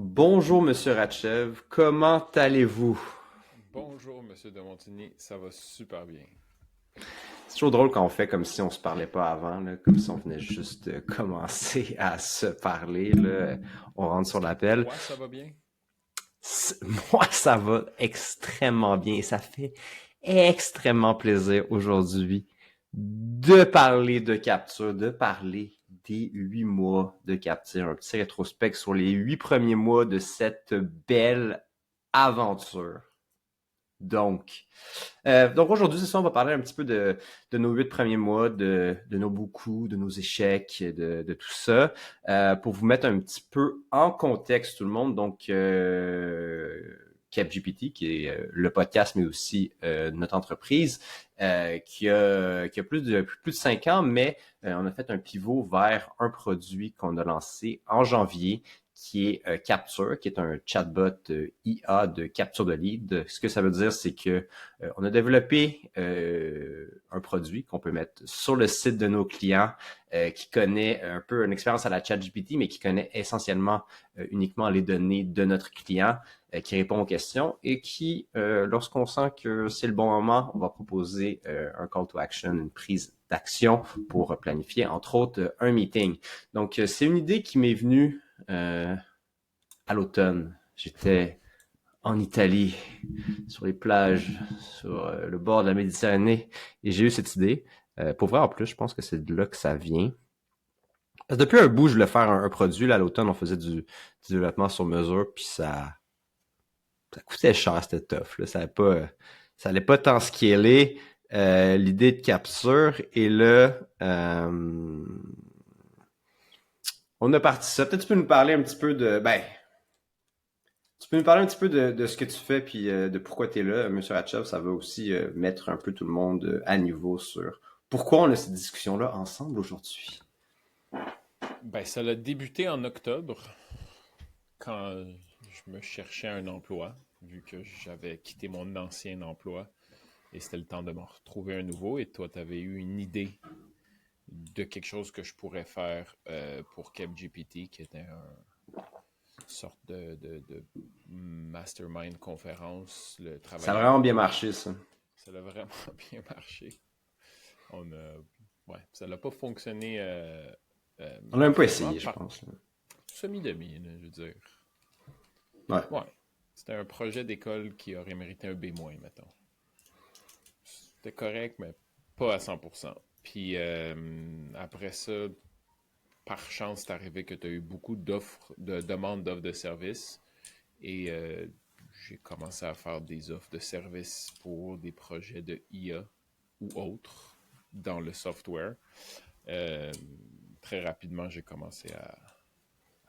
Bonjour, Monsieur Ratchev. Comment allez-vous? Bonjour, Monsieur de Montigny, ça va super bien. C'est toujours drôle quand on fait comme si on se parlait pas avant, là, comme si on venait juste de commencer à se parler, là. On rentre Est-ce sur que l'appel. toi, ça va bien? Moi, ça va extrêmement bien et ça fait extrêmement plaisir aujourd'hui de parler de capture, de parler des 8 mois de capture, un petit rétrospect sur les 8 premiers mois de cette belle aventure. Donc aujourd'hui, c'est ça, on va parler un petit peu de nos 8 premiers mois, de nos beaux coups, de nos échecs, de tout ça, pour vous mettre un petit peu en contexte tout le monde. Donc, CapGPT, qui est le podcast, mais aussi notre entreprise, qui a plus de 5 ans, mais on a fait un pivot vers un produit qu'on a lancé en janvier, qui est Capture, qui est un chatbot IA de capture de lead. Ce que ça veut dire, c'est que on a développé un produit qu'on peut mettre sur le site de nos clients qui connaît un peu une expérience à la ChatGPT, mais qui connaît essentiellement uniquement les données de notre client, qui répond aux questions et qui, lorsqu'on sent que c'est le bon moment, on va proposer un call to action, une prise d'action pour planifier, entre autres, un meeting. Donc, c'est une idée qui m'est venue à l'automne. J'étais en Italie, sur les plages, sur le bord de la Méditerranée, et j'ai eu cette idée. Pour vrai, en plus, je pense que c'est de là que ça vient. Parce que depuis un bout, je voulais faire un produit. Là, à l'automne, on faisait du développement sur mesure, puis ça coûtait cher, c'était tough. Là. Ça allait pas tant scaler. L'idée de capture, et là, on a parti ça. Peut-être tu peux nous parler un petit peu tu peux nous parler un petit peu de ce que tu fais puis de pourquoi tu es là, Monsieur Hatchov. Ça va aussi mettre un peu tout le monde à niveau sur pourquoi on a cette discussion-là ensemble aujourd'hui. Ben, ça a débuté en octobre, quand je me cherchais un emploi, vu que j'avais quitté mon ancien emploi, et c'était le temps de me retrouver un nouveau, et toi, tu avais eu une idée de quelque chose que je pourrais faire pour CapGPT, qui était une sorte de mastermind conférence, le Ça a travailler en vraiment bien équipe. marché, ça. Ça a vraiment bien marché. On a, ouais, ça n'a pas fonctionné On l'a même pas parfaitement, essayé, je pense. semi-demi, là, je veux dire. Ouais. Ouais, c'était un projet d'école qui aurait mérité un B-, mettons. C'était correct, mais pas à 100%. Puis après ça, par chance, c'est arrivé que tu as eu beaucoup d'offres, de demandes d'offres de services. Et j'ai commencé à faire des offres de services pour des projets de IA ou autres dans le software. Euh, Très rapidement, j'ai commencé à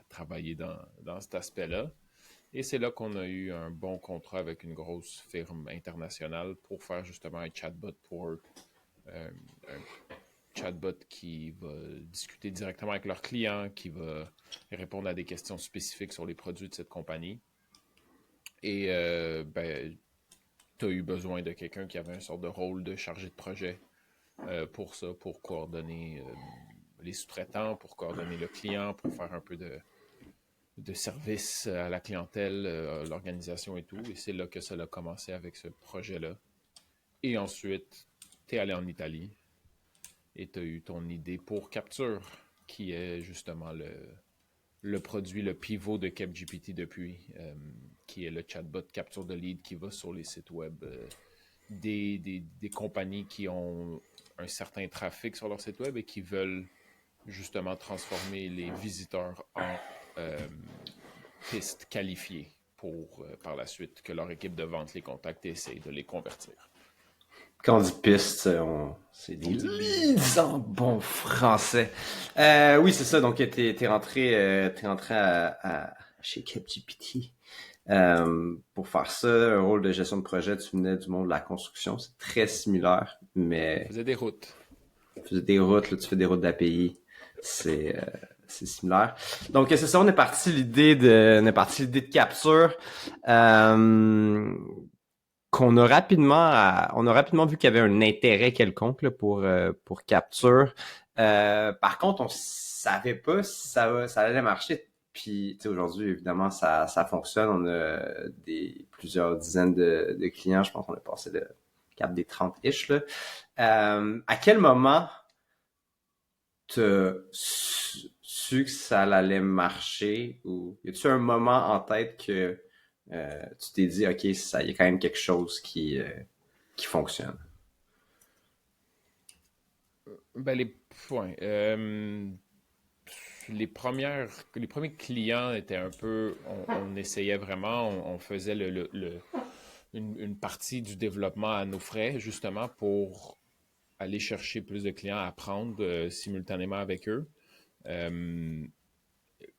travailler dans cet aspect-là. Et c'est là qu'on a eu un bon contrat avec une grosse firme internationale pour faire justement un chatbot pour un chatbot qui va discuter directement avec leurs clients, qui va répondre à des questions spécifiques sur les produits de cette compagnie. Et ben, tu as eu besoin de quelqu'un qui avait un sort de rôle de chargé de projet pour ça, pour coordonner les sous-traitants, pour coordonner le client, pour faire un peu de service à la clientèle, l'organisation et tout. Et c'est là que ça a commencé avec ce projet-là. Et ensuite, tu es allé en Italie et tu as eu ton idée pour Capture, qui est justement le produit, le pivot de CapGPT depuis, qui est le chatbot capture de lead qui va sur les sites web des compagnies qui ont un certain trafic sur leur site web et qui veulent justement transformer les visiteurs en euh, pistes qualifiées pour par la suite que leur équipe de vente les contacte et essaye de les convertir. Quand on dit piste, c'est des On dit lead. leads en bon français. Oui, c'est ça. Donc, t'es rentré chez CapGPT pour faire ça. Un rôle de gestion de projet, tu venais du monde de la construction. C'est très similaire, On mais faisait des routes. tu faisais des routes, là, tu fais des routes d'API. C'est similaire. Donc, c'est ça, on est parti l'idée de capture. Euh, on a rapidement vu qu'il y avait un intérêt quelconque là, pour Capture. Par contre, on savait pas si ça allait marcher. Puis, tu sais, aujourd'hui, évidemment, ça fonctionne. On a plusieurs dizaines de clients. Je pense qu'on a passé le cap des 30-ish, là. À quel moment t'as su que ça allait marcher, ou y a-tu un moment en tête que tu t'es dit, OK, ça y a quand même quelque chose qui fonctionne? Ben, ouais, les premiers clients étaient un peu, on essayait vraiment, on faisait une partie du développement à nos frais, justement, pour aller chercher plus de clients, apprendre simultanément avec eux. Euh,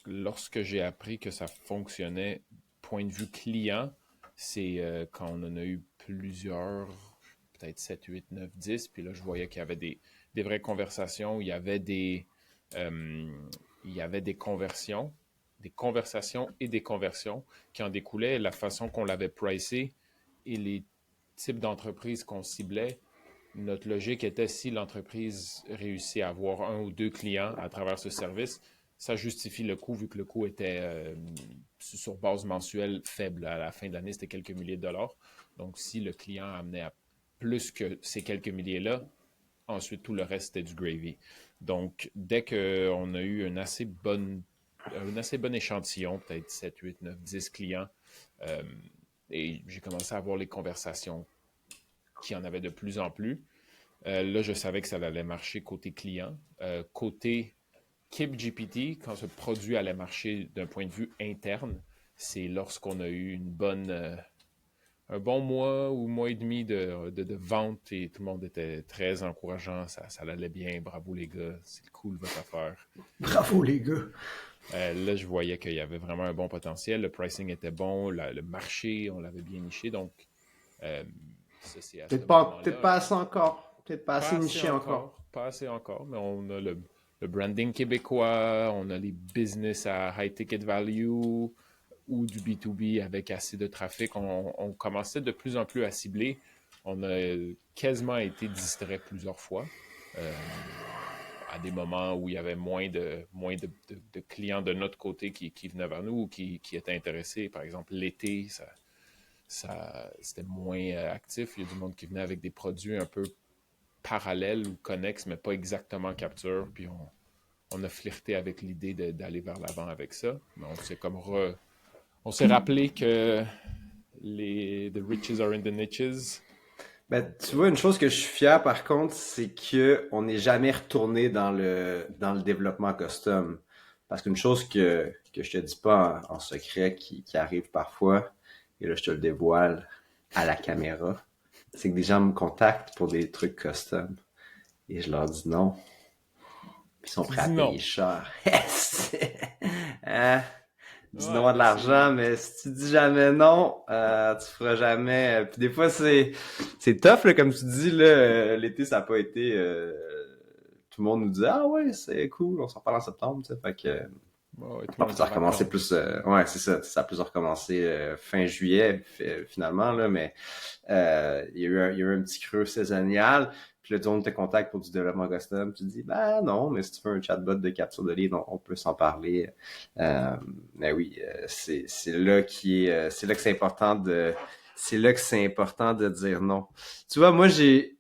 Lorsque j'ai appris que ça fonctionnait, point de vue client, c'est quand on en a eu plusieurs, peut-être 7, 8, 9, 10, puis là, je voyais qu'il y avait des vraies conversations, euh, il y avait des conversions, des conversations et des conversions qui en découlaient, la façon qu'on l'avait pricé et les types d'entreprises qu'on ciblait. Notre logique était, si l'entreprise réussit à avoir un ou deux clients à travers ce service, ça justifie le coût, vu que le coût était sur base mensuelle faible. À la fin de l'année, c'était quelques milliers de dollars. Donc, si le client amenait à plus que ces quelques milliers-là, ensuite, tout le reste, c'était du gravy. Donc, dès qu'on a eu un assez bon échantillon, peut-être 7, 8, 9, 10 clients, euh, et j'ai commencé à avoir les conversations qui en avait de plus en plus. Là, je savais que ça allait marcher côté client. Côté KipGPT, quand ce produit allait marcher d'un point de vue interne, c'est lorsqu'on a eu un bon mois ou mois et demi de vente et tout le monde était très encourageant. Ça allait bien. Bravo les gars, c'est cool votre affaire. Bravo, les gars! Là, je voyais qu'il y avait vraiment un bon potentiel. Le pricing était bon, le marché, on l'avait bien niché. Donc, euh, ça, c'est à ce Peut-être moment-là. pas assez encore. Peut-être pas Pas assez assez niché encore. encore, pas assez encore, mais on a le branding québécois, on a les business à high ticket value ou du B2B avec assez de trafic. On commençait de plus en plus à cibler. On a quasiment été distrait plusieurs fois à des moments où il y avait moins de clients de notre côté qui venaient vers nous ou qui étaient intéressés. Par exemple, l'été, c'était moins actif. Il y a du monde qui venait avec des produits un peu parallèle ou connexe, mais pas exactement capture. Puis on a flirté avec l'idée d'aller vers l'avant avec ça. Mais on s'est rappelé que the riches are in the niches. Ben, Donc, tu vois, une chose que je suis fier par contre, c'est que on n'est jamais retourné dans le développement custom. Parce qu'une chose que je te dis pas en secret qui arrive parfois, et là je te le dévoile à la caméra, c'est que des gens me contactent pour des trucs custom. Et je leur dis non. Puis ils sont tu prêts à dis payer non. cher. Hein? Dis non Ouais, à de mais l'argent, mais si tu dis jamais non, tu feras jamais. Puis des fois, c'est tough, là, comme tu dis, là, l'été, ça n'a pas été. Tout le monde nous dit ah ouais, c'est cool, on s'en parle en septembre, tu sais. Fait que ouais, tout le bon, monde est ça en a recommencé vacances. plus. Ouais, c'est ça. Ça a plus recommencé fin juillet, finalement, là, mais il y a eu un petit creux saisonnial. Puis là, tout le monde te contacte pour du développement custom. Tu te dis, ben non, mais si tu veux un chatbot de capture de lead, on peut s'en parler. Mais oui, c'est là que c'est important de dire non. Tu vois, moi, j'ai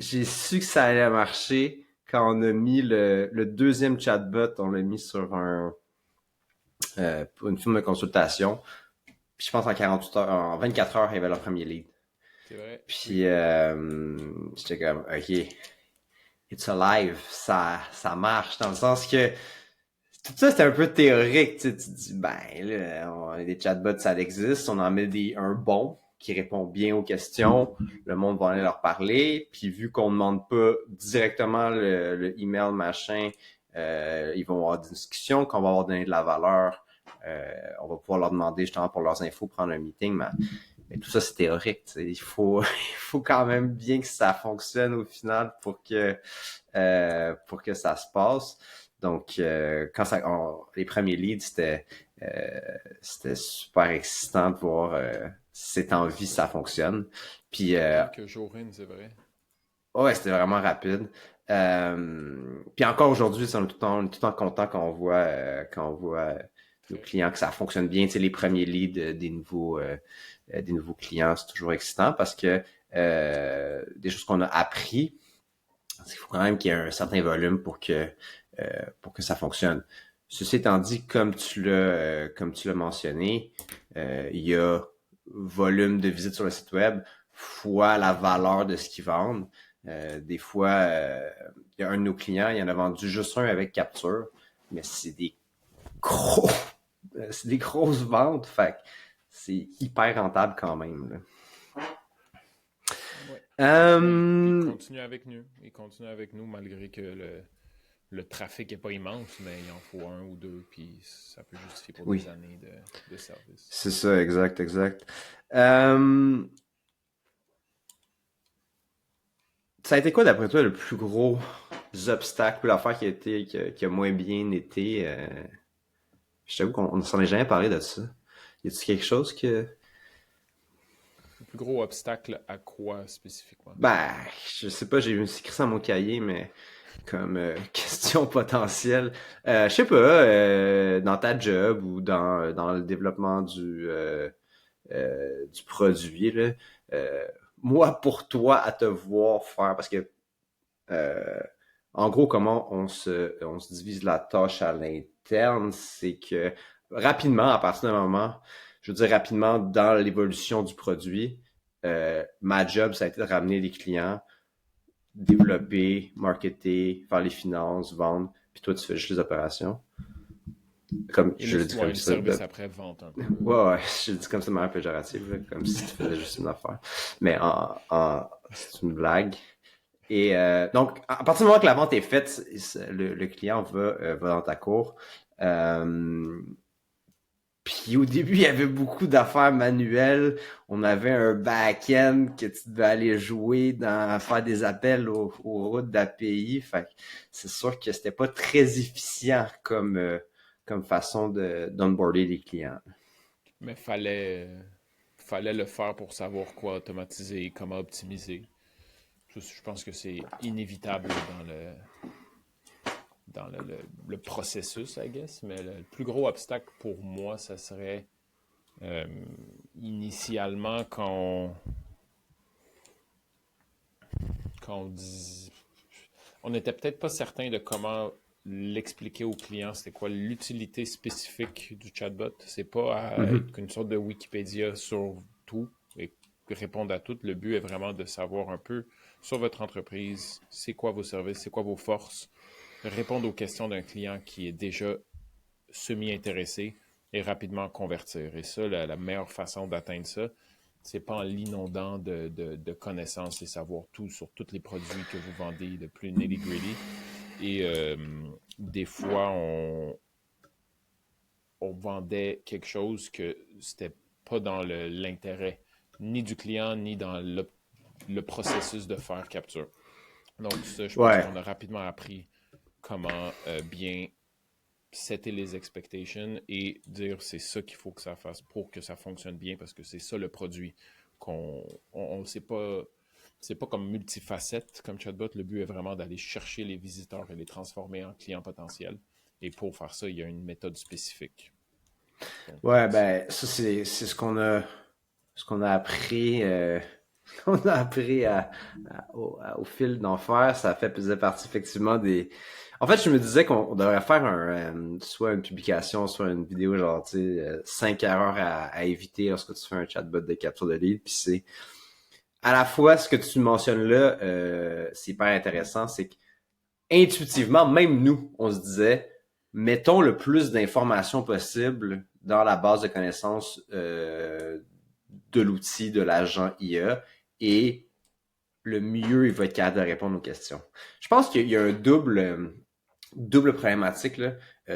su que ça allait marcher quand on a mis le deuxième chatbot, on l'a mis sur pour une firme de consultation. Puis je pense en 48 heures, en 24 heures, il y avait leur premier lead. C'est vrai, oui. Puis j'étais comme, OK, it's alive, ça marche, dans le sens que tout ça, c'est un peu théorique. Tu sais, tu te dis, ben là, on a des chatbots, ça existe, on en met un bon qui répond bien aux questions, le monde va aller leur parler, puis vu qu'on ne demande pas directement le email, machin, ils vont avoir des discussions, qu'on va avoir donné de la valeur, on va pouvoir leur demander justement pour leurs infos, prendre un meeting, mais tout ça, c'est théorique. Tu sais. Il faut quand même bien que ça fonctionne au final pour que ça se passe. Donc, quand les premiers leads, c'était super excitant de voir si c'est en vie, ça fonctionne. Puis, Quelques jours in, c'est vrai. ouais, c'était vraiment rapide. Puis encore aujourd'hui, on est tout le temps content quand on voit nos clients, que ça fonctionne bien. Tu sais, les premiers leads des nouveaux clients, c'est toujours excitant parce que des choses qu'on a appris, il faut quand même qu'il y ait un certain volume pour que ça fonctionne. Ceci étant dit, comme tu l'as mentionné, il y a volume de visites sur le site web fois la valeur de ce qu'ils vendent. Des fois, il y a un de nos clients, il en a vendu juste un avec capture, mais c'est des grosses ventes, fait que c'est hyper rentable quand même, là. Ouais. Euh, Il continue avec nous malgré que le trafic n'est pas immense, mais il en faut un ou deux, puis ça peut justifier pour oui, des années de service. c'est ça, exact. Euh, Ça a été quoi, d'après toi, le plus gros obstacle ou l'affaire qui a moins bien été? Je t'avoue qu'on ne s'en est jamais parlé de ça. Y a-t-il quelque chose que... Le plus gros obstacle à quoi spécifiquement? Ben, je sais pas, j'ai écrit ça dans mon cahier, mais comme question potentielle. Je sais pas, dans ta job ou dans le développement du produit, là, euh, moi, pour toi, à te voir faire, parce que Euh, en gros, comment on se divise la tâche à l'interne, c'est que rapidement, à partir d'un moment, je veux dire rapidement dans l'évolution du produit, ma job, ça a été de ramener les clients, développer, marketer, faire les finances, vendre, puis toi, tu fais juste les opérations. Comme Et je le dis comme le ça. service après-vente un peu. Ouais, je le dis comme ça de manière péjorative, là, comme si tu faisais juste une affaire. Mais c'est une blague. Et donc, à partir du moment que la vente est faite, le client va dans ta cour. Euh, Puis au début, il y avait beaucoup d'affaires manuelles. On avait un back-end que tu devais aller jouer faire des appels aux routes d'API. Fait que c'est sûr que c'était pas très efficient comme façon d'onboarder les clients. Mais fallait le faire pour savoir quoi automatiser, comment optimiser. Je pense que c'est inévitable dans le processus, I guess. Mais le plus gros obstacle pour moi, ça serait euh, initialement quand on dit. On n'était peut-être pas certain de comment l'expliquer aux clients, c'était quoi l'utilité spécifique du chatbot. C'est pas à Mhm. être une sorte de Wikipédia sur tout et répondre à tout. Le but est vraiment de savoir un peu sur votre entreprise, c'est quoi vos services, c'est quoi vos forces, répondre aux questions d'un client qui est déjà semi-intéressé et rapidement convertir. Et ça, la meilleure façon d'atteindre ça, c'est pas en l'inondant de connaissances et savoir tout sur tous les produits que vous vendez, le plus nitty-gritty. Et des fois, on vendait quelque chose que c'était pas dans l'intérêt ni du client, ni dans le processus de faire capture. Donc ça, je pense Ouais. qu'on a rapidement appris comment bien setter les expectations et dire c'est ça qu'il faut que ça fasse pour que ça fonctionne bien parce que c'est ça le produit on sait pas. C'est pas comme multifacette comme chatbot. Le but est vraiment d'aller chercher les visiteurs et les transformer en clients potentiels. Et pour faire ça, il y a une méthode spécifique. Donc, Ouais, ben, ça, c'est ce qu'on a appris, qu'on a appris au fil d'en faire. Ça faisait partie effectivement des. En fait, je me disais qu'on devrait faire soit une publication, soit une vidéo, genre, tu sais, 5 erreurs à éviter lorsque tu fais un chatbot de capture de lead. Puis c'est à la fois ce que tu mentionnes là, c'est hyper intéressant, c'est que intuitivement, même nous, on se disait, mettons le plus d'informations possible dans la base de connaissances de l'outil, de l'agent IA, et le mieux il va être capable de répondre aux questions. Je pense qu'il y a un double problématique là.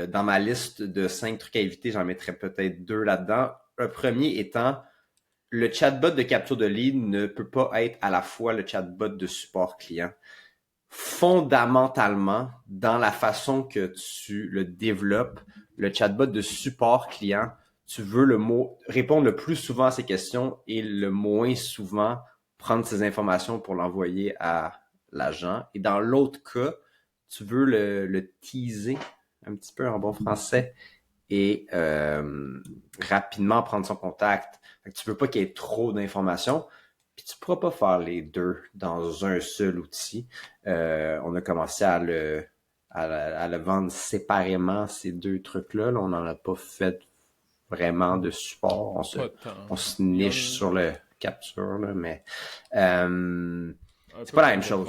Dans ma liste de 5 trucs à éviter, j'en mettrais peut-être 2 là-dedans. Un premier étant, le chatbot de capture de lead ne peut pas être à la fois le chatbot de support client. Fondamentalement, dans la façon que tu le développes, le chatbot de support client, tu veux répondre le plus souvent à ces questions et le moins souvent prendre ces informations pour l'envoyer à l'agent. Et dans l'autre cas, tu veux le teaser un petit peu en bon français et rapidement prendre son contact. Fait que tu veux pas qu'il y ait trop d'informations, puis tu pourras pas faire les deux dans un seul outil. On a commencé à le vendre séparément, ces deux trucs-là. Là, on n'en a pas fait vraiment de support. Pas tant. On se Il y niche en sur le capture, là, mais un c'est peu pas la comme même chose.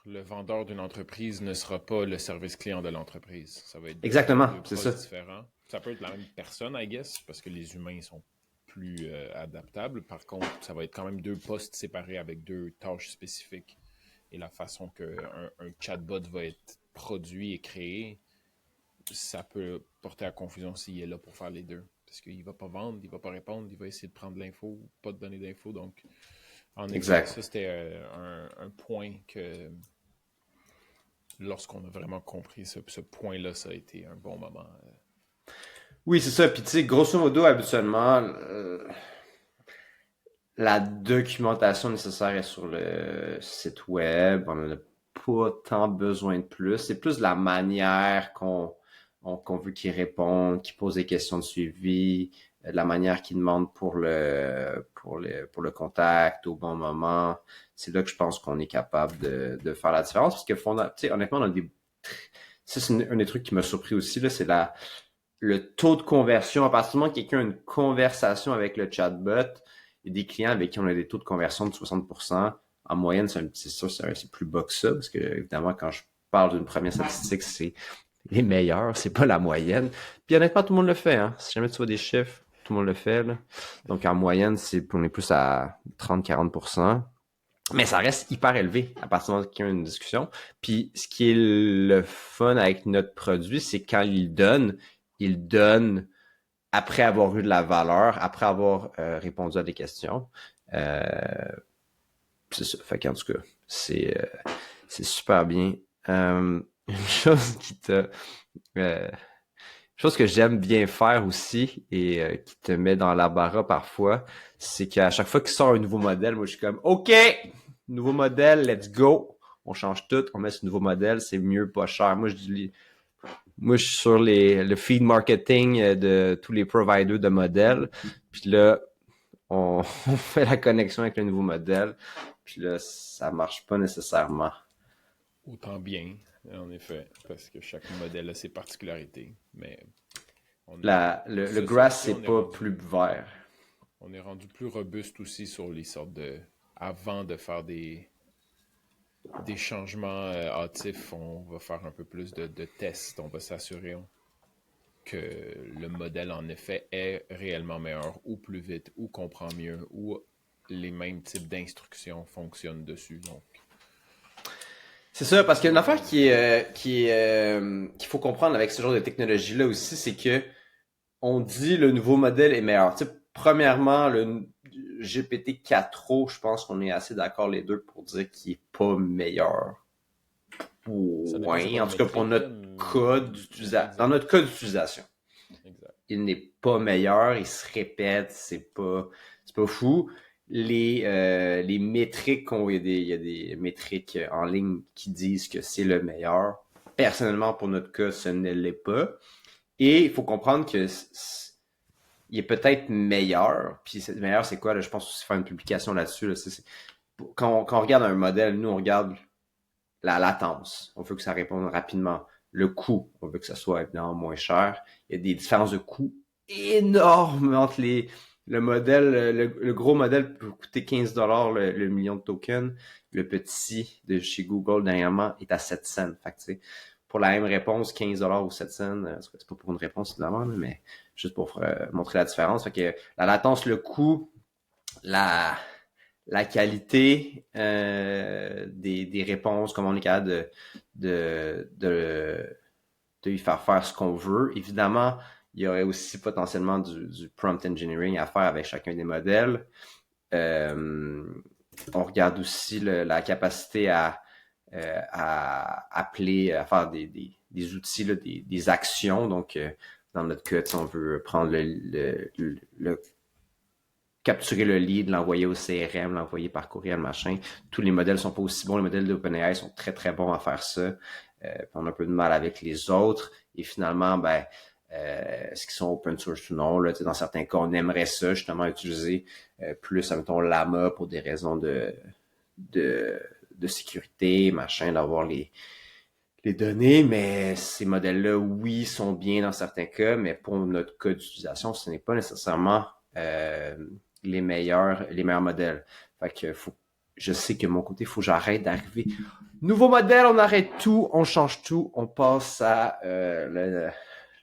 le vendeur d'une entreprise ne sera pas le service client de l'entreprise. Ça va être Exactement, deux c'est ça. postes différents. Ça peut être la même personne, I guess, parce que les humains sont plus adaptables. Par contre, ça va être quand même deux postes séparés avec deux tâches spécifiques. Et la façon qu'un un chatbot va être produit et créé, ça peut porter à confusion s'il est là pour faire les deux. Parce qu'il va pas vendre, il va pas répondre, il va essayer de prendre de l'info, pas de donner d'info. Donc, en effet, Exact. ça c'était un point que lorsqu'on a vraiment compris ce point-là, ça a été un bon moment. Oui, c'est ça. Puis tu sais, grosso modo, habituellement, la documentation nécessaire est sur le site web. On n'en a pas tant besoin de plus. C'est plus la manière qu'on veut qu'ils répondent, qu'ils posent des questions de suivi, la manière qu'ils demandent pour le contact au bon moment. C'est là que je pense qu'on est capable de faire la différence. Parce que tu sais, honnêtement, ça, c'est un des trucs qui m'a surpris aussi, là, c'est le taux de conversion. À partir du moment que quelqu'un a une conversation avec le chatbot, il y a des clients avec qui on a des taux de conversion de 60%. En moyenne, c'est sûr, c'est plus bas que ça, parce que, évidemment, quand je parle d'une première statistique, c'est les meilleurs, c'est pas la moyenne. Puis honnêtement, tout le monde le fait, hein. Si jamais tu vois des chiffres, tout le monde le fait, là. Donc, en moyenne, on est plus à 30-40%. Mais ça reste hyper élevé à partir du moment qu'il y a une discussion. Puis, ce qui est le fun avec notre produit, c'est quand il donne après avoir eu de la valeur, après avoir répondu à des questions. Euh, c'est ça. Fait qu'en tout cas, c'est super bien. Une chose chose que j'aime bien faire aussi et qui te met dans l'embarras parfois, c'est qu'à chaque fois qu'il sort un nouveau modèle, moi je suis comme OK, nouveau modèle, let's go. On change tout, on met ce nouveau modèle, c'est mieux, pas cher. Moi, je suis sur le feed marketing de tous les providers de modèles. Puis là, on fait la connexion avec le nouveau modèle. Puis là, ça marche pas nécessairement. Autant bien, en effet, parce que chaque modèle a ses particularités. Mais pour Le ce grass, sens-ci, c'est pas plus vert. on est rendu plus robuste aussi sur les sortes de... Avant de faire des changements hâtifs, on va faire un peu plus de tests. On va s'assurer que le modèle, en effet, est réellement meilleur, ou plus vite, ou comprend mieux, ou les mêmes types d'instructions fonctionnent dessus. Donc, C'est ça, parce qu'il y a une affaire qu'il faut comprendre avec ce genre de technologie-là aussi, c'est que on dit le nouveau modèle est meilleur. Tu sais, premièrement, le GPT-4o, je pense qu'on est assez d'accord les deux pour dire qu'il est pas meilleur. ça dépend c'est quoi Ouais, en la tout cas pour métrique, là, notre code d'utilisation. Dans exact. notre code d'utilisation, Exact. il n'est pas meilleur, il se répète, c'est pas fou. Les métriques, il y a des métriques en ligne qui disent que c'est le meilleur. Personnellement, pour notre cas, ce ne l'est pas. Et il faut comprendre que il est peut-être meilleur. Puis meilleur, c'est quoi? Là, je pense aussi faire une publication là-dessus. Là, quand on regarde un modèle, nous, on regarde la latence. On veut que ça réponde rapidement. Le coût, on veut que ça soit évidemment moins cher. Il y a des différences de coûts énormes entre le modèle. Le gros modèle peut coûter 15$ le million de tokens. Le petit de chez Google, dernièrement, est à 7 cents. Fait que, tu sais, pour la même réponse, 15$ ou 7 cents, c'est pas pour une réponse évidemment, mais juste pour montrer la différence. Fait que la latence, le coût, la, la qualité des réponses, comment on est capable de lui faire ce qu'on veut. Évidemment, il y aurait aussi potentiellement du prompt engineering à faire avec chacun des modèles. On regarde aussi la capacité à appeler, à faire des outils, là, des actions. Donc, dans notre cas, si on veut prendre capturer le lead, l'envoyer au CRM, l'envoyer par courriel, machin. Tous les modèles sont pas aussi bons. Les modèles d'OpenAI sont très, très bons à faire ça. On a un peu de mal avec les autres. Et finalement, est-ce qu'ils sont open source ou non. Là, dans certains cas, on aimerait ça, justement, utiliser plus, mettons, Llama pour des raisons de, de sécurité, machin, d'avoir les données, mais ces modèles-là, oui, sont bien dans certains cas, mais pour notre cas d'utilisation, ce n'est pas nécessairement les meilleurs modèles. Fait que je sais que de mon côté, il faut que j'arrête d'arriver. Nouveau modèle, on arrête tout, on change tout, on passe à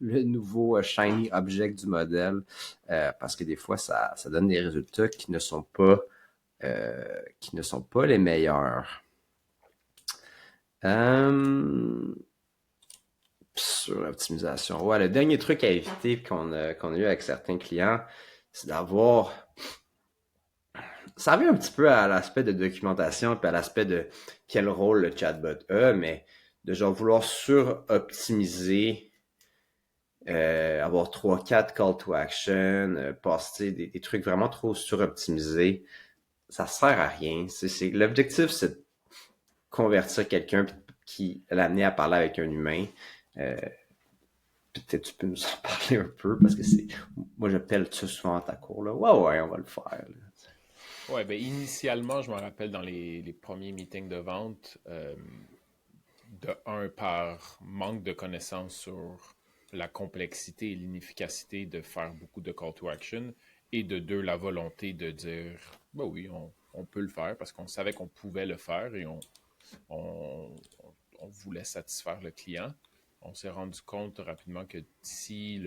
le nouveau shiny object du modèle, parce que des fois, ça donne des résultats qui ne sont pas les meilleurs. Sur l'optimisation. Ouais, le dernier truc à éviter qu'on a eu avec certains clients, c'est d'avoir. Ça revient un petit peu à l'aspect de documentation puis à l'aspect de quel rôle le chatbot a, mais de genre vouloir sur-optimiser, avoir 3-4 call to action, passer des trucs vraiment trop sur-optimisés, ça sert à rien. L'objectif, c'est de convertir quelqu'un qui l'amener à parler avec un humain. Peut-être tu peux nous en parler un peu parce que moi je pèle ça souvent à ta cour là. Ouais, on va le faire. Là. Ouais, ben initialement, je me rappelle dans les premiers meetings de vente, de un par manque de connaissances sur la complexité et l'inefficacité de faire beaucoup de call to action, et de deux, la volonté de dire bah oui, on peut le faire parce qu'on savait qu'on pouvait le faire et on voulait satisfaire le client. On s'est rendu compte rapidement que si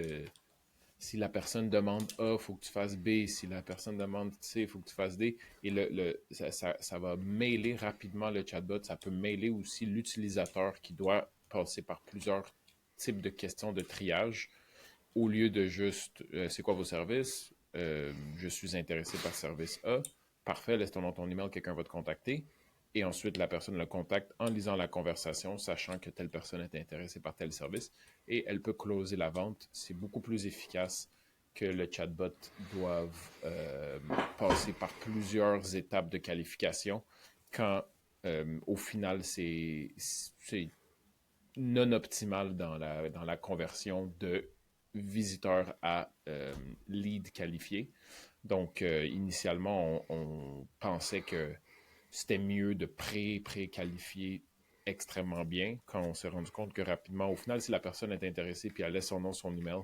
la personne demande A, il faut que tu fasses B. Si la personne demande C, il faut que tu fasses D. Et ça va mêler rapidement le chatbot. Ça peut mêler aussi l'utilisateur qui doit passer par plusieurs types de questions de triage au lieu de juste c'est quoi vos services? Je suis intéressé par service A. Parfait, laisse ton nom, ton email, quelqu'un va te contacter. Et ensuite, la personne le contacte en lisant la conversation, sachant que telle personne est intéressée par tel service, et elle peut closer la vente. C'est beaucoup plus efficace que le chatbot doive passer par plusieurs étapes de qualification quand, au final, c'est non optimal dans la conversion de visiteur à lead qualifié. Donc, initialement, on pensait que c'était mieux de pré-qualifier extrêmement bien quand on s'est rendu compte que rapidement, au final, si la personne est intéressée puis elle laisse son nom, son email,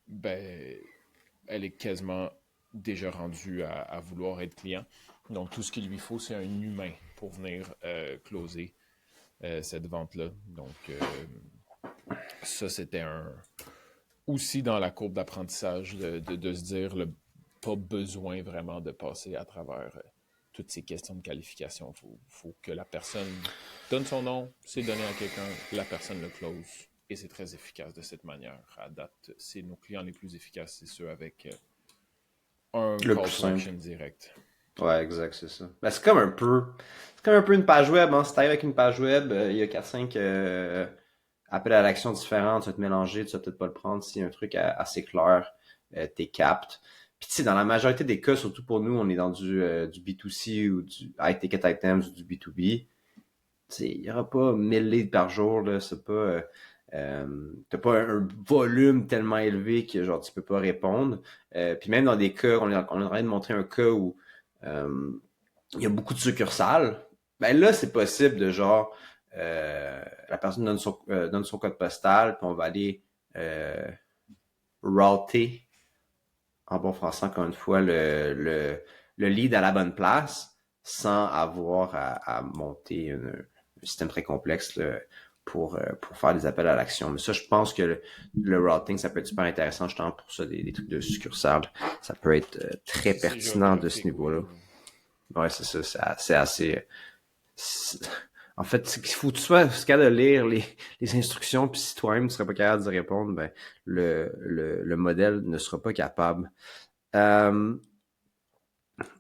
ben, elle est quasiment déjà rendue à vouloir être client. Donc, tout ce qu'il lui faut, c'est un humain pour venir closer cette vente-là. Donc, ça, c'était aussi dans la courbe d'apprentissage de se dire pas besoin vraiment de passer à travers toutes ces questions de qualification. Il faut que la personne donne son nom, ses données à quelqu'un, la personne le close. Et c'est très efficace de cette manière. À date, c'est nos clients les plus efficaces, c'est ceux avec un Le call plus to simple. action direct. Ouais, exact, c'est ça. Ben, c'est comme un peu une page web. Hein. Si t'arrives avec une page web, il y a 4-5 appels à l'action différents, tu vas te mélanger, tu vas peut-être pas le prendre. S'il y a un truc assez clair, t'es captes. Puis tu sais, dans la majorité des cas, surtout pour nous, on est dans du B2C ou du high ticket items ou du B2B. Tu sais, il y aura pas 1000 leads par jour, là, c'est pas... t'as pas un volume tellement élevé que genre tu peux pas répondre. Puis même dans des cas, on est en train de montrer un cas où il y a beaucoup de succursales. Ben là, c'est possible de genre la personne donne son code postal, puis on va aller router en bon français encore une fois le lead à la bonne place sans avoir à monter un système très complexe là, pour faire des appels à l'action. Mais ça, je pense que le routing, ça peut être super intéressant justement pour ça, des trucs de succursales. Ça peut être très pertinent de ce niveau-là. Ouais, c'est ça. C'est assez... En fait, il faut que tu sois capable de lire les instructions, puis si toi-même ne serais pas capable de répondre, ben le modèle ne sera pas capable. On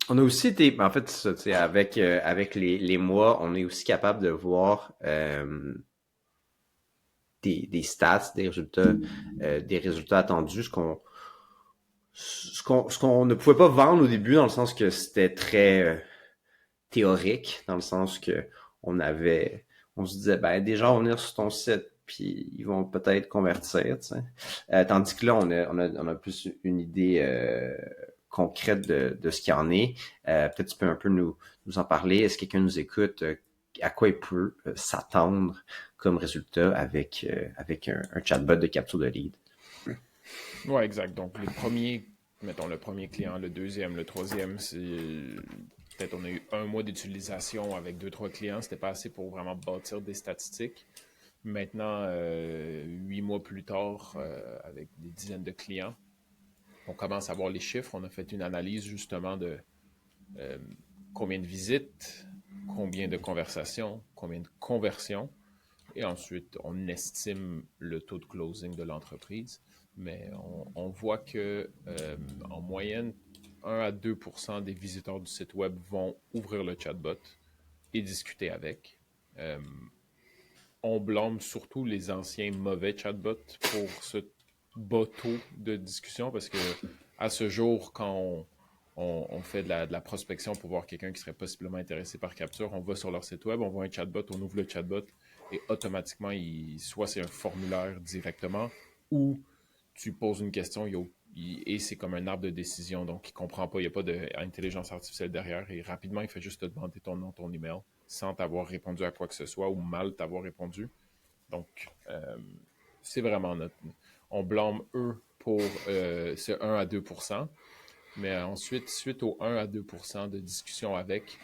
a aussi été, en fait, ça, avec les mois, on est aussi capable de voir des stats, des résultats attendus, ce qu'on ne pouvait pas vendre au début, dans le sens que c'était très théorique, dans le sens que on se disait, ben, des gens vont venir sur ton site, puis ils vont peut-être convertir, tu sais. Tandis que là, on a plus une idée concrète de ce qu'il y en est. Peut-être tu peux un peu nous en parler. Est-ce que quelqu'un nous écoute? À quoi il peut s'attendre comme résultat avec un chatbot de capture de lead? Ouais, exact. Donc, mettons le premier client, le deuxième, le troisième, peut-être on a eu 1 mois d'utilisation avec 2, 3 clients. C'était pas assez pour vraiment bâtir des statistiques. Maintenant, 8 mois plus tard, avec des dizaines de clients, on commence à voir les chiffres. On a fait une analyse justement de euh, combien de visites, combien de conversations, combien de conversions. Et ensuite, on estime le taux de closing de l'entreprise. Mais on voit que en moyenne, 1 à 2% des visiteurs du site web vont ouvrir le chatbot et discuter avec. On blâme surtout les anciens mauvais chatbots pour ce bas taux de discussion parce que à ce jour, quand on fait de la prospection pour voir quelqu'un qui serait possiblement intéressé par Capture, on va sur leur site web, on voit un chatbot, on ouvre le chatbot et automatiquement, soit c'est un formulaire directement ou tu poses une question et c'est comme un arbre de décision, donc il ne comprend pas, il n'y a pas d'intelligence artificielle derrière et rapidement, il fait juste te demander ton nom, ton email sans t'avoir répondu à quoi que ce soit ou mal t'avoir répondu. Donc, c'est vraiment on blâme eux pour ce 1 à 2%. Mais ensuite, suite au 1 à 2% de discussion avec,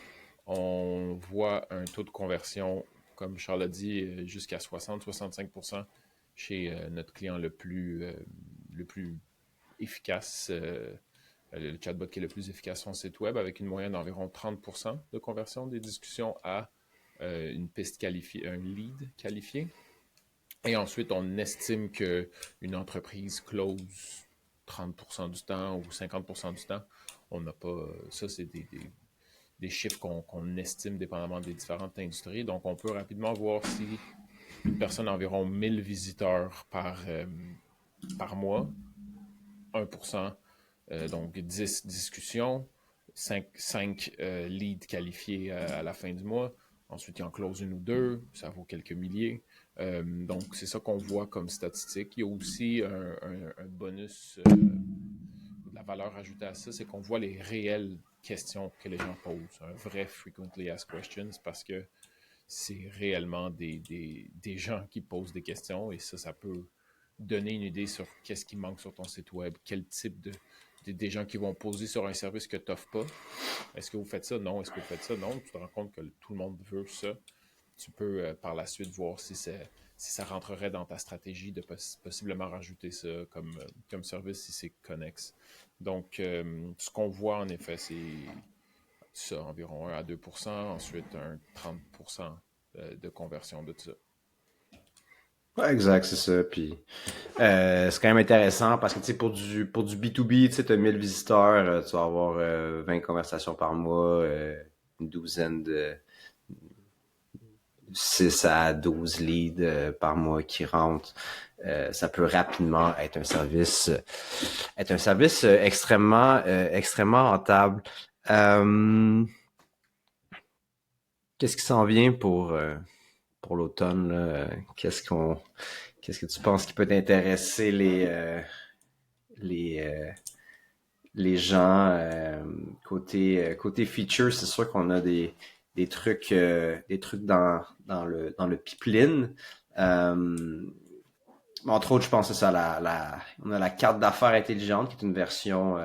on voit un taux de conversion, comme Charles a dit, jusqu'à 60-65% chez notre client le plus efficace, le chatbot qui est le plus efficace sur son site web, avec une moyenne d'environ 30% de conversion des discussions à une piste qualifiée, un lead qualifié. Et ensuite, on estime qu'une entreprise close 30% du temps ou 50% du temps. On n'a pas. Ça, c'est des chiffres qu'on estime dépendamment des différentes industries. Donc, on peut rapidement voir si une personne a environ 1000 visiteurs par mois, 1%, donc 10 discussions, 5 leads qualifiés à la fin du mois. Ensuite, il en close une ou deux, ça vaut quelques milliers. Donc, c'est ça qu'on voit comme statistique. Il y a aussi un bonus, de la valeur ajoutée à ça, c'est qu'on voit les réelles questions que les gens posent. Un vrai frequently asked questions parce que c'est réellement des gens qui posent des questions et ça peut donner une idée sur qu'est-ce qui manque sur ton site web, quel type des gens qui vont poser sur un service que tu n'offres pas. Est-ce que vous faites ça? Non. Est-ce que vous faites ça? Non. Tu te rends compte que tout le monde veut ça. Tu peux par la suite voir si ça rentrerait dans ta stratégie de possiblement rajouter ça comme service si c'est connexe. Donc, ce qu'on voit en effet, c'est ça, environ 1 à 2%, ensuite un 30% de conversion de tout ça. Ouais, exact, c'est ça. Puis c'est quand même intéressant parce que tu sais pour du B2B, tu sais, t'as 1000 visiteurs, tu vas avoir 20 conversations par mois, une douzaine de 6 à 12 leads par mois qui rentrent. Ça peut rapidement être un service extrêmement rentable. Qu'est-ce qui s'en vient pour l'automne, là? Qu'est-ce que tu penses qui peut t'intéresser les, euh, les gens côté feature? C'est sûr qu'on a des trucs dans le pipeline. Entre autres, je pense que c'est ça, on a la carte d'affaires intelligente qui est une version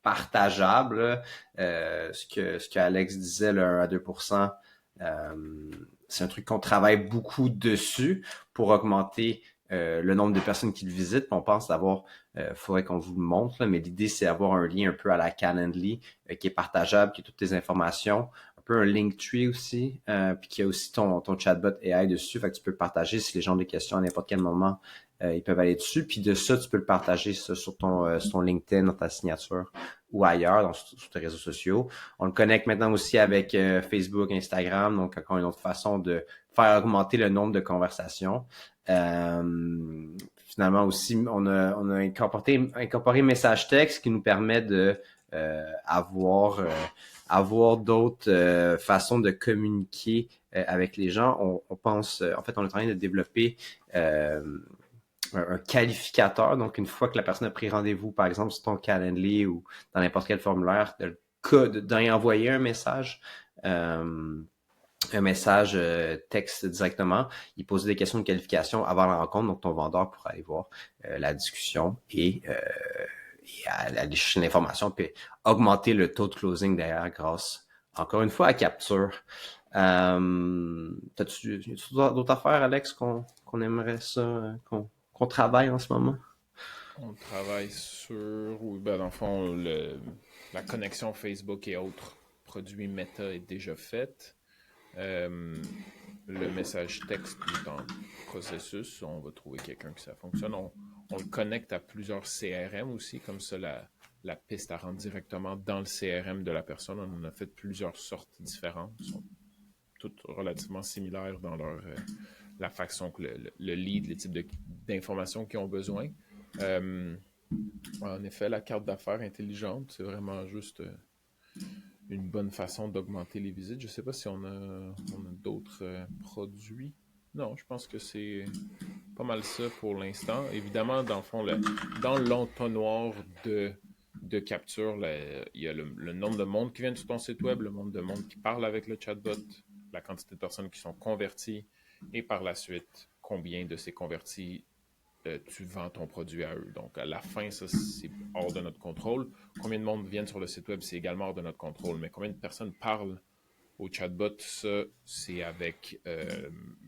partageable. Ce que Alex disait, le 1 à 2%, c'est un truc qu'on travaille beaucoup dessus pour augmenter le nombre de personnes qui le visitent. On pense d'avoir, faudrait qu'on vous le montre, là, mais l'idée c'est d'avoir un lien un peu à la Calendly qui est partageable, qui a toutes tes informations, un peu un Linktree aussi, puis qui a aussi ton chatbot AI dessus, fait que tu peux le partager si les gens ont des questions à n'importe quel moment. Ils peuvent aller dessus, puis de ça, tu peux le partager ça, sur ton LinkedIn, dans ta signature ou ailleurs, donc sur tes réseaux sociaux. On le connecte maintenant aussi avec Facebook, Instagram, donc encore une autre façon de faire augmenter le nombre de conversations. Finalement aussi, on a incorporé message texte qui nous permet de avoir d'autres façons de communiquer avec les gens. On pense, en fait, on est en train de développer un qualificateur. Donc, une fois que la personne a pris rendez-vous, par exemple, sur ton Calendly ou dans n'importe quel formulaire, d'y envoyer un message texte directement. Il pose des questions de qualification avant la rencontre, donc ton vendeur pourra aller voir la discussion et aller chercher l'information, puis augmenter le taux de closing derrière grâce, encore une fois, à Capture. T'as-tu d'autres affaires, Alex, qu'on aimerait ça, qu'on travaille en ce moment? On travaille sur, oui, ben dans le fond, la connexion Facebook et autres produits Meta est déjà faite. Le message texte est en processus. On va trouver quelqu'un qui ça fonctionne. On le connecte à plusieurs CRM aussi, comme ça la piste à rendre directement dans le CRM de la personne. On en a fait plusieurs sortes différentes. Elles sont toutes relativement similaires dans la façon que le lead, les types d'informations qu'ils ont besoin. En effet, la carte d'affaires intelligente, c'est vraiment juste une bonne façon d'augmenter les visites. Je ne sais pas si on a d'autres produits. Non, je pense que c'est pas mal ça pour l'instant. Évidemment, dans le fond, dans l'entonnoir de capture, il y a le nombre de monde qui viennent sur ton site web, le nombre de monde qui parle avec le chatbot, la quantité de personnes qui sont converties et par la suite, combien de ces convertis tu vends ton produit à eux. Donc, à la fin, ça, c'est hors de notre contrôle. Combien de monde viennent sur le site web, c'est également hors de notre contrôle. Mais combien de personnes parlent au chatbot, ça, c'est avec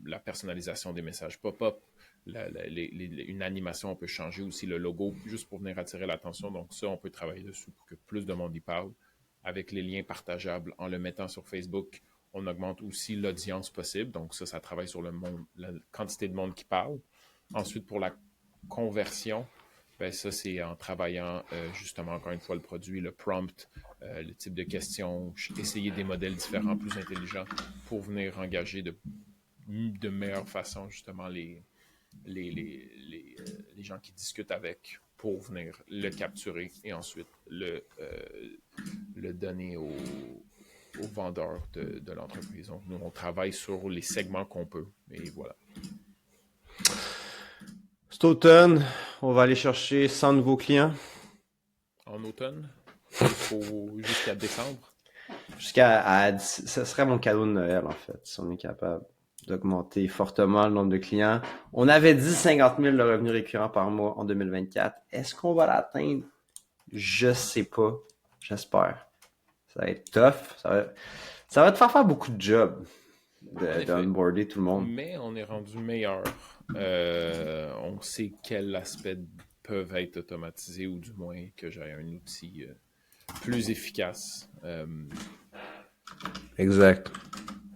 la personnalisation des messages pop-up. Une animation, on peut changer aussi le logo juste pour venir attirer l'attention. Donc, ça, on peut travailler dessus pour que plus de monde y parle. Avec les liens partageables, en le mettant sur Facebook, on augmente aussi l'audience possible. Donc, ça travaille sur la quantité de monde qui parle. Ensuite, pour la conversion, ben ça, c'est en travaillant justement, encore une fois, le produit, le prompt, le type de questions, essayer des modèles différents, plus intelligents, pour venir engager de meilleure façon, justement, les gens qui discutent avec pour venir le capturer et ensuite le donner aux vendeurs de l'entreprise. Donc, nous, on travaille sur les segments qu'on peut. Et voilà. Cet automne, on va aller chercher 100 nouveaux clients. En automne, jusqu'à décembre. Ce serait mon cadeau de Noël, en fait, si on est capable d'augmenter fortement le nombre de clients. On avait dit 50 000 de revenus récurrents par mois en 2024. Est-ce qu'on va l'atteindre? Je sais pas. J'espère. Ça va être tough. Ça va te faire beaucoup de job d'onboarder tout le monde. Mais on est rendu meilleur. On sait quels aspects peuvent être automatisés ou du moins que j'ai un outil plus efficace. Exact.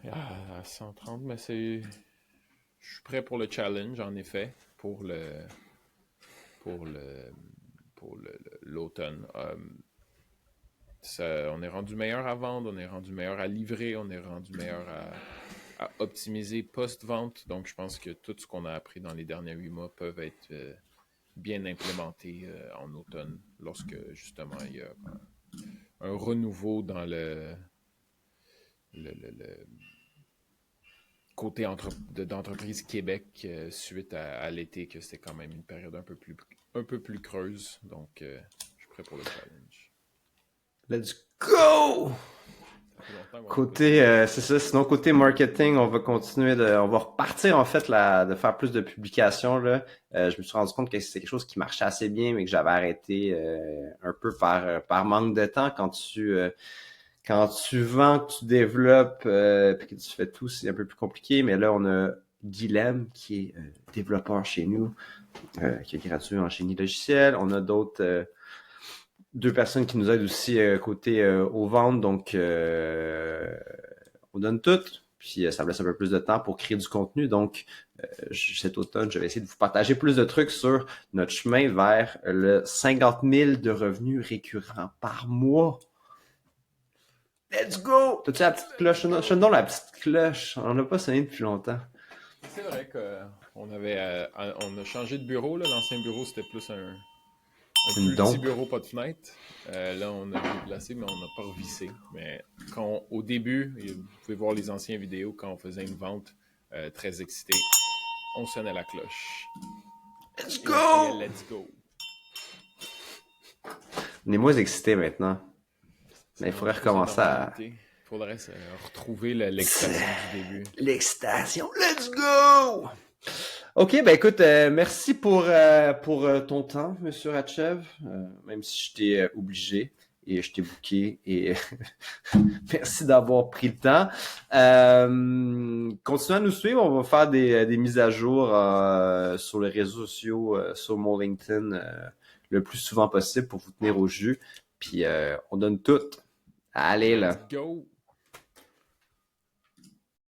À 130, mais je suis prêt pour le challenge, en effet, pour l'automne. On est rendu meilleur à vendre, on est rendu meilleur à livrer, on est rendu meilleur à optimiser post-vente. Donc, je pense que tout ce qu'on a appris dans les derniers 8 mois peuvent être bien implémentés en automne, lorsque, justement, il y a un renouveau dans le côté d'entreprise Québec suite à l'été, que c'était quand même une période un peu plus creuse. Donc, je suis prêt pour le challenge. Let's go! Côté, c'est ça. Sinon, côté marketing, on va on va repartir en fait de faire plus de publications là. Je me suis rendu compte que c'était quelque chose qui marchait assez bien, mais que j'avais arrêté un peu par manque de temps. Quand tu vends, que tu développes, puis que tu fais tout, c'est un peu plus compliqué. Mais là, on a Guilhem qui est développeur chez nous, qui est gradué en génie logiciel. On a d'autres 2 personnes qui nous aident aussi côté aux ventes. Donc, on donne tout. Puis, ça me laisse un peu plus de temps pour créer du contenu. Donc, cet automne, je vais essayer de vous partager plus de trucs sur notre chemin vers le 50 000 de revenus récurrents par mois. Let's go! T'as-tu la petite cloche? Je donne la petite cloche. On n'a pas sonné depuis longtemps. C'est vrai qu'on a changé de bureau. L'ancien bureau, c'était plus un Un Une plus petit dompe. bureau, pas de fenêtre. Là, on a déplacé, mais on n'a pas revissé. Mais au début, vous pouvez voir les anciennes vidéos quand on faisait une vente très excité. On sonnait la cloche. Let's Et on criait go! Let's go. On est moins excités maintenant. Mais il C'est faudrait rendu plus une recommencer à... normalité. Il faudrait retrouver l'excitation du début. L'excitation. Let's go! OK, ben écoute, merci pour ton temps, Monsieur Ratchev, même si je t'ai obligé et je t'ai booké et merci d'avoir pris le temps. Continuez à nous suivre, on va faire des mises à jour sur les réseaux sociaux, sur mon LinkedIn le plus souvent possible pour vous tenir au jus. Puis on donne tout. Allez Let's là. go!